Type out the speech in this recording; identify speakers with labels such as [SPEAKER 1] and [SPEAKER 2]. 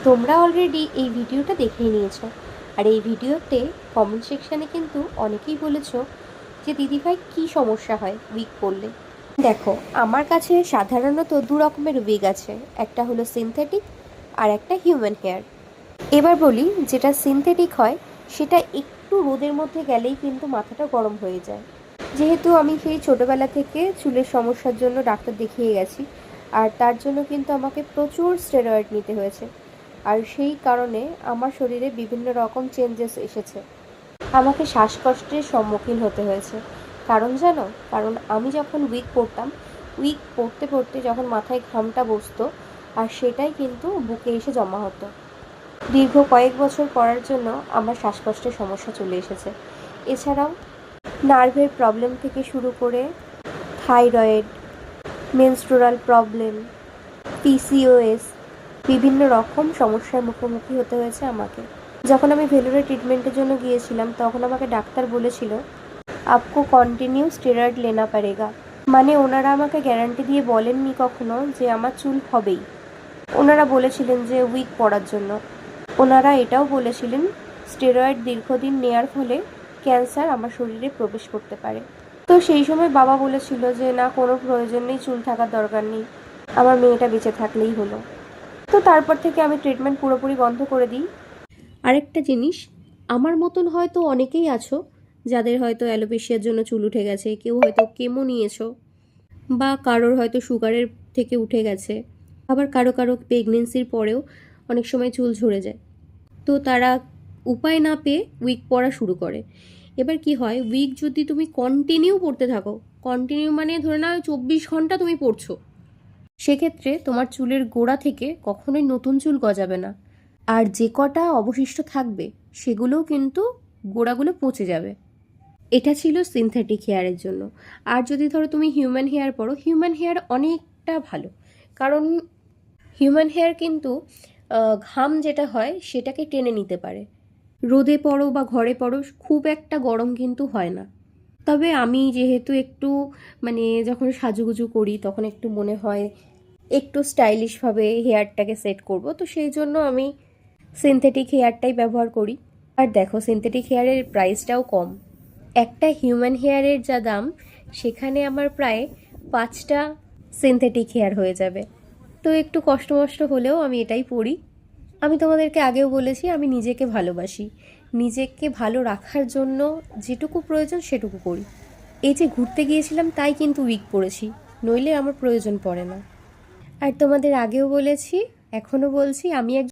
[SPEAKER 1] তোমরা অলরেডি এই ভিডিওটা দেখেই নিয়েছো। আর এই ভিডিওতে কমেন্ট সেকশানে কিন্তু অনেকেই বলেছো যে দিদিভাই কী সমস্যা হয় উইগ পরলে। দেখো, আমার কাছে সাধারণত দু রকমের উইগ আছে, একটা হলো সিনথেটিক আর একটা হিউম্যান হেয়ার। এবার বলি, যেটা সিনথেটিক হয় সেটা একটু রোদের মধ্যে গেলেই কিন্তু মাথাটা গরম হয়ে যায়। যেহেতু আমি সেই ছোটোবেলা থেকে চুলের সমস্যার জন্য ডাক্তার দেখিয়ে গেছি, আর তার জন্য কিন্তু আমাকে প্রচুর স্টেরয়েড নিতে হয়েছে, আর সেই কারণে আমার শরীরে বিভিন্ন রকম চেঞ্জেস এসেছে। আমাকে শ্বাসকষ্টের সম্মুখীন হতে হয়েছে। কারণ জানো, কারণ আমি যখন উইগ পরতাম, উইগ পরতে পরতে যখন মাথায় ঘামটা বসতো, আর সেটাই কিন্তু বুকে এসে জমা হতো। দীর্ঘ কয়েক বছর পরার জন্য আমার শ্বাসকষ্টের সমস্যা চলে এসেছে। এছাড়াও নার্ভের প্রবলেম থেকে শুরু করে থাইরয়েড, মেনস্ট্রুরাল প্রবলেম, পিসিওএস, বিভিন্ন রকম সমস্যার মুখোমুখি হতে হয়েছে আমাকে। যখন আমি ভেলোরে ট্রিটমেন্টের জন্য গিয়েছিলাম, তখন আমাকে ডাক্তার বলেছিল আপকো কন্টিনিউ স্টেরয়েড লেনা পারেগা। মানে ওনারা আমাকে গ্যারান্টি দিয়ে বলেননি কখনো যে আমার চুল হবেই। ওনারা বলেছিলেন যে উইগ পরার জন্য। ওনারা এটাও বলেছিলেন স্টেরয়েড দীর্ঘদিন নেয়ার ফলে ক্যান্সার আমার শরীরে প্রবেশ করতে পারে। তো সেই সময় বাবা বলেছিল যে না, কোনো প্রয়োজন নেই, চুল থাকার দরকার নেই, আমার মেয়েটা বেঁচে থাকলেই হলো। তো তারপর থেকে আমি ট্রিটমেন্ট পুরোপুরি বন্ধ করে দিই। আরেকটা জিনিস, আমার মতন হয়তো অনেকেই আছো যাদের হয়তো অ্যালোপেশিয়ার জন্য চুল উঠে গেছে, কেউ হয়তো কেমো নিয়েছো, বা কারোর হয়তো সুগারের থেকে উঠে গেছে, আবার কারো কারো প্রেগনেন্সির পরেও অনেক সময় চুল ঝরে যায়। তো তারা উপায় না পেয়ে উইগ পরা শুরু করে। এবার কি হয়, উইগ যদি তুমি কন্টিনিউ পরতে থাকো, কন্টিনিউ মানে ধরে নাও 24 ঘন্টা তুমি পরছো, সেক্ষেত্রে তোমার চুলের গোড়া থেকে কখনোই নতুন চুল গজাবে না। আর যে কটা অবশিষ্ট থাকবে সেগুলোও কিন্তু গোড়াগুলো পচে যাবে। এটা ছিল সিনথেটিক হেয়ারের জন্য। আর যদি ধরো তুমি হিউম্যান হেয়ার পরো, হিউম্যান হেয়ার অনেকটা ভালো, কারণ হিউম্যান হেয়ার কিন্তু ঘাম যেটা হয় সেটাকে টেনে নিতে পারে। রোদে পড়ো বা ঘরে পড়ো, খুব একটা গরম কিন্তু হয় না। তবে আমি যেহেতু একটু মানে যখন সাজুগুজু করি তখন একটু মনে হয় একটু স্টাইলিশভাবে হেয়ারটাকে সেট করব, তো সেই জন্য আমি সিনথেটিক হেয়ারটাই ব্যবহার করি। আর দেখো, সিনথেটিক হেয়ারের প্রাইসটাও কম। একটা হিউম্যান হেয়ারের যা দাম, সেখানে আমার প্রায় 5টা সিনথেটিক হেয়ার হয়ে যাবে। তো একটু কষ্ট মষ্ট হলেও আমি এটাই পরি। আমি তোমাদেরকে আগেও বলেছি, আমি নিজেকে ভালোবাসি, নিজেকে ভালো রাখার জন্য যেটুকু প্রয়োজন সেটুকু করি। এই যে ঘুরতে গিয়েছিলাম তাই কিন্তু উইগ পরেছি, নইলে আমার প্রয়োজন পড়ে না। আর তোমাদের আগেও বলেছি, এখনও বলছি, আমি